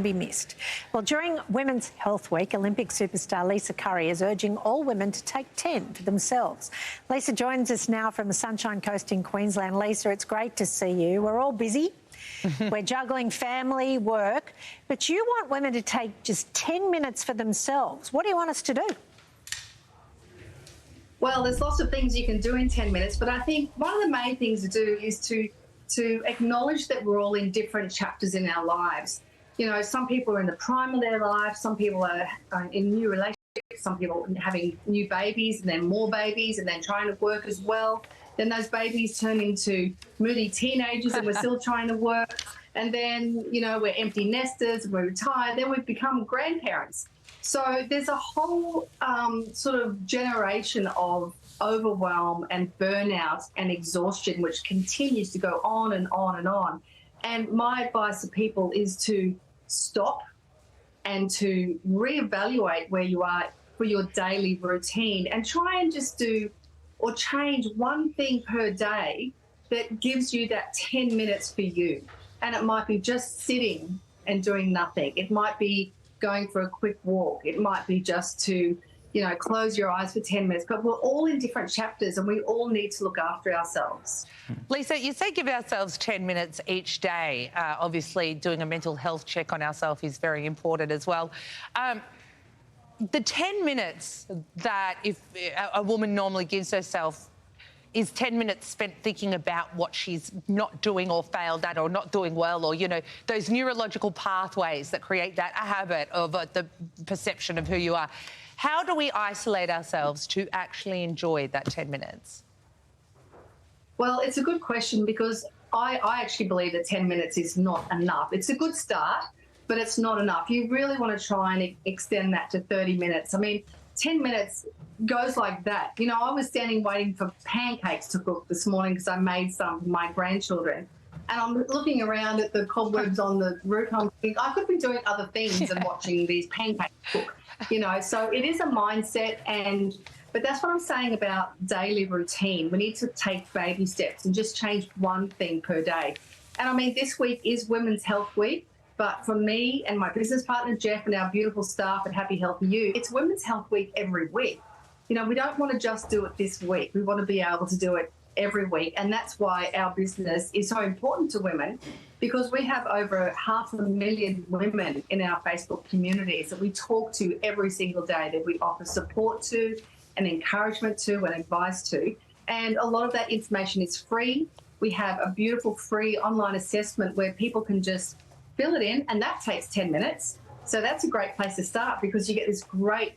be missed. Well, during Women's Health Week, Olympic superstar Lisa Curry is urging all women to take 10 for themselves. Lisa joins us now from the Sunshine Coast in Queensland. Lisa, it's great to see you. We're all busy. We're juggling family, work, but you want women to take just 10 minutes for themselves. What do you want us to do? Well, there's lots of things you can do in 10 minutes, but I think one of the main things to do is to acknowledge that we're all in different chapters in our lives. You know, some people are in the prime of their life, some people are in new relationships, some people are having new babies and then more babies and then trying to work as well. Then those babies turn into moody teenagers and we're still trying to work. And then, you know, we're empty nesters, we're retired, then we've become grandparents. So there's a whole sort of generation of overwhelm and burnout and exhaustion, which continues to go on and on and on. And my advice to people is to stop and to reevaluate where you are for your daily routine and try and just do or change one thing per day that gives you that 10 minutes for you. And it might be just sitting and doing nothing. It might be going for a quick walk. It might be just to, you know, close your eyes for 10 minutes. But we're all in different chapters and we all need to look after ourselves. Lisa, you say give ourselves 10 minutes each day. Obviously, doing a mental health check on ourselves is very important as well. The 10 minutes that if a woman normally gives herself is 10 minutes spent thinking about what she's not doing or failed at or not doing well, or, you know, those neurological pathways that create that habit of the perception of who you are. How do we isolate ourselves to actually enjoy that 10 minutes? Well, it's a good question because I actually believe that 10 minutes is not enough. It's a good start, but it's not enough. You really want to try and extend that to 30 minutes. I mean, 10 minutes goes like that. You know, I was standing waiting for pancakes to cook this morning because I made some for my grandchildren. And I'm looking around at the cobwebs on the roof. I'm thinking, I could be doing other things than watching these pancakes cook, you know. So it is a mindset, but that's what I'm saying about daily routine. We need to take baby steps and just change one thing per day. And I mean, this week is Women's Health Week, but for me and my business partner, Jeff, and our beautiful staff at Happy Healthy You, it's Women's Health Week every week. You know, we don't want to just do it this week. We want to be able to do it every week. And that's why our business is so important to women, because we have over 500,000 women in our Facebook communities that we talk to every single day, that we offer support to and encouragement to and advice to. And a lot of that information is free. We have a beautiful free online assessment where people can just fill it in, and that takes 10 minutes. So that's a great place to start because you get this great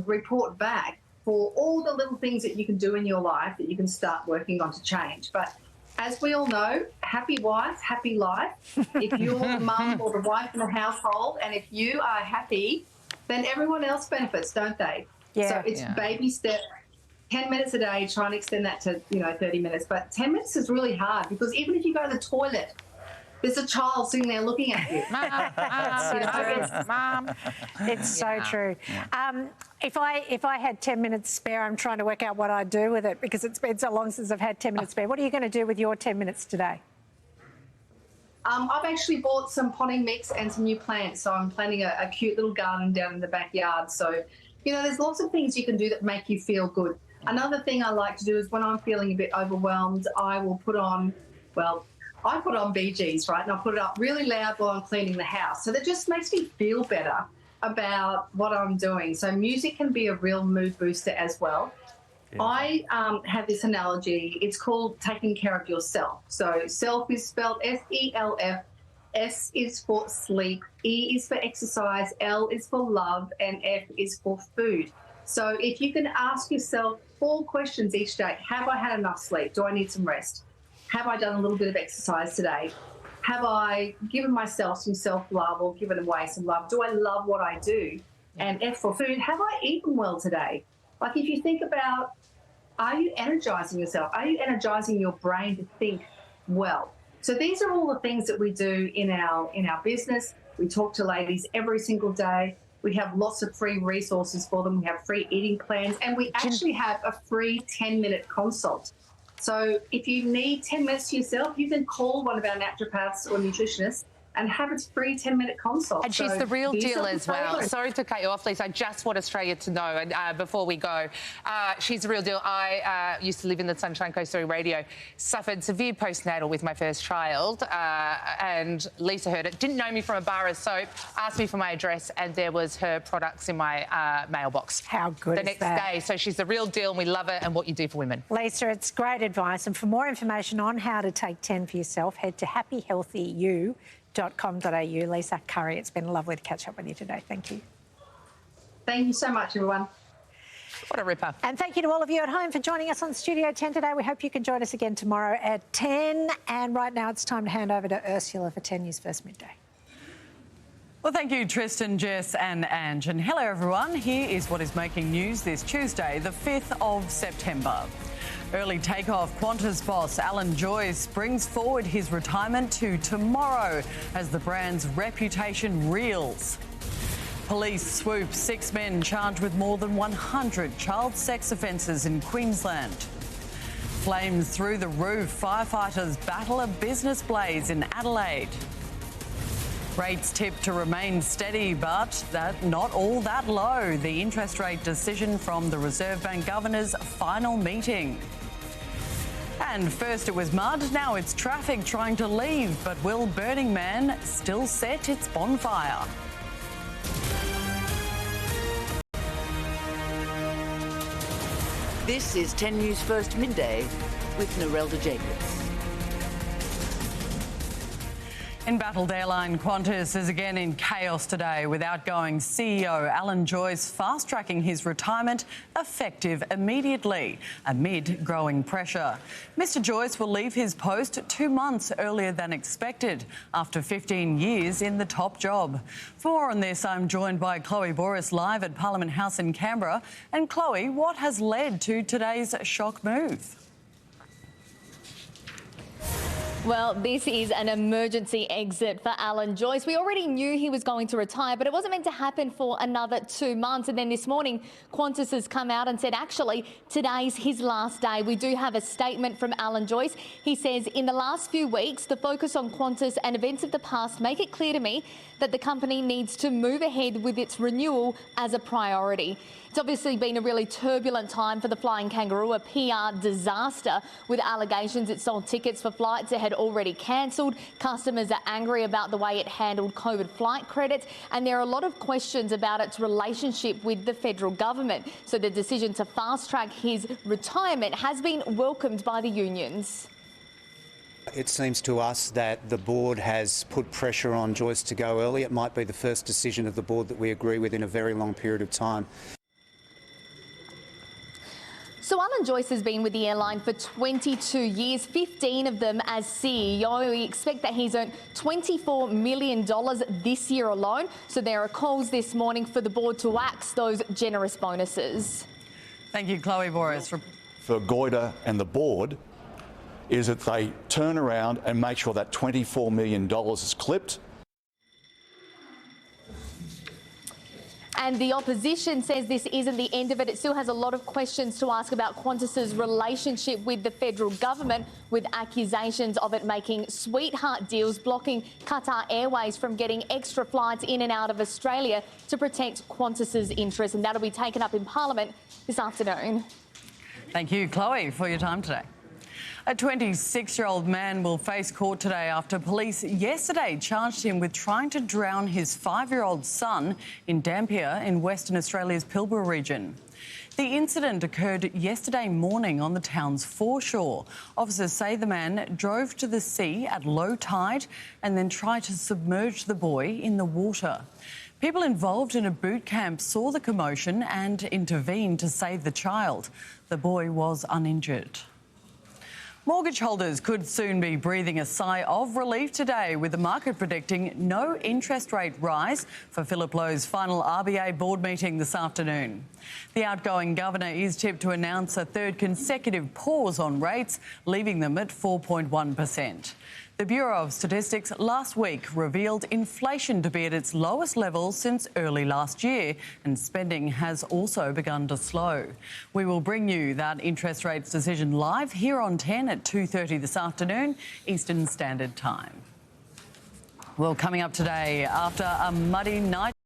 report back for all the little things that you can do in your life that you can start working on to change. But as we all know, happy wife, happy life. If you're the mum or the wife in the household, and if you are happy, then everyone else benefits, don't they? Yeah. So it's baby step, 10 minutes a day, try and extend that to, you know, 30 minutes. But 10 minutes is really hard because even if you go to the toilet, there's a child sitting there looking at you. Mom. It's so true. If I had 10 minutes spare, I'm trying to work out what I'd do with it because it's been so long since I've had 10 minutes spare. What are you going to do with your 10 minutes today? I've actually bought some potting mix and some new plants, so I'm planting a cute little garden down in the backyard. So, you know, there's lots of things you can do that make you feel good. Another thing I like to do is when I'm feeling a bit overwhelmed, I will put on, well, I put on BGs, right, and I put it up really loud while I'm cleaning the house. So that just makes me feel better about what I'm doing. So music can be a real mood booster as well. Yeah. I have this analogy. It's called taking care of yourself. So self is spelled S-E-L-F. S is for sleep, E is for exercise, L is for love, and F is for food. So if you can ask yourself 4 questions each day: have I had enough sleep? Do I need some rest? Have I done a little bit of exercise today? Have I given myself some self-love or given away some love? Do I love what I do? And F for food, have I eaten well today? Like if you think about, are you energizing yourself? Are you energizing your brain to think well? So these are all the things that we do in our business. We talk to ladies every single day. We have lots of free resources for them. We have free eating plans, and we actually have a free 10-minute consult. So if you need 10 minutes to yourself, you can call one of our naturopaths or nutritionists and have its free 10-minute consult. And she's So the real do deal yourself a as well. favour. Sorry to cut you off, Lisa. I just want Australia to know, and before we go, she's the real deal. I used to live in the Sunshine Coast through radio, suffered severe postnatal with my first child, and Lisa heard it. Didn't know me from a bar of soap, asked me for my address, and there was her products in my mailbox. How good the is next that? day. So she's the real deal, and we love it and what you do for women. Lisa, it's great advice. And for more information on how to take 10 for yourself, head to happyhealthyu.com.au. Lisa Curry, it's been lovely to catch up with you today. Thank you. Thank you so much, everyone. What a ripper. And thank you to all of you at home for joining us on Studio 10 today. We hope you can join us again tomorrow at 10. And right now it's time to hand over to Ursula for 10 News First Midday. Well, thank you, Tristan, Jess and Ange. And hello, everyone. Here is what is making news this Tuesday, the 5th of September. Early takeoff, Qantas boss Alan Joyce brings forward his retirement to tomorrow as the brand's reputation reels. Police swoop 6 men charged with more than 100 child sex offences in Queensland. Flames through the roof, firefighters battle a business blaze in Adelaide. Rates tipped to remain steady, but not all that low. The interest rate decision from the Reserve Bank Governor's final meeting. And first it was mud, now it's traffic trying to leave. But will Burning Man still set its bonfire? This is 10 News First Midday with Narelda Jacobs. Embattled airline Qantas is again in chaos today, with outgoing CEO Alan Joyce fast-tracking his retirement effective immediately amid growing pressure. Mr Joyce will leave his post 2 months earlier than expected after 15 years in the top job. For more on this, I'm joined by Chloe Boris live at Parliament House in Canberra. And Chloe, what has led to today's shock move? Well, this is an emergency exit for Alan Joyce. We already knew he was going to retire, but it wasn't meant to happen for another 2 months. And then this morning, Qantas has come out and said, actually, today's his last day. We do have a statement from Alan Joyce. He says, in the last few weeks, the focus on Qantas and events of the past make it clear to me that the company needs to move ahead with its renewal as a priority. It's obviously been a really turbulent time for the Flying Kangaroo, a PR disaster with allegations it sold tickets for flights it had already cancelled. Customers are angry about the way it handled COVID flight credits, and there are a lot of questions about its relationship with the federal government. So the decision to fast-track his retirement has been welcomed by the unions. It seems to us that the board has put pressure on Joyce to go early. It might be the first decision of the board that we agree with in a very long period of time. So Alan Joyce has been with the airline for 22 years, 15 of them as CEO. We expect that he's earned $24 million this year alone. So there are calls this morning for the board to axe those generous bonuses. Thank you, Chloe Boris. For Goyder and the board is that they turn around and make sure that $24 million is clipped. And the opposition says this isn't the end of it. It still has a lot of questions to ask about Qantas's relationship with the federal government, with accusations of it making sweetheart deals, blocking Qatar Airways from getting extra flights in and out of Australia to protect Qantas's interests. And that'll be taken up in Parliament this afternoon. Thank you, Chloe, for your time today. A 26-year-old man will face court today after police yesterday charged him with trying to drown his 5-year-old son in Dampier in Western Australia's Pilbara region. The incident occurred yesterday morning on the town's foreshore. Officers say the man drove to the sea at low tide and then tried to submerge the boy in the water. People involved in a boot camp saw the commotion and intervened to save the child. The boy was uninjured. Mortgage holders could soon be breathing a sigh of relief today, with the market predicting no interest rate rise for Philip Lowe's final RBA board meeting this afternoon. The outgoing governor is tipped to announce a third consecutive pause on rates, leaving them at 4.1%. The Bureau of Statistics last week revealed inflation to be at its lowest level since early last year, and spending has also begun to slow. We will bring you that interest rates decision live here on 10 at 2:30 this afternoon, Eastern Standard Time. Well, coming up today, after a muddy night.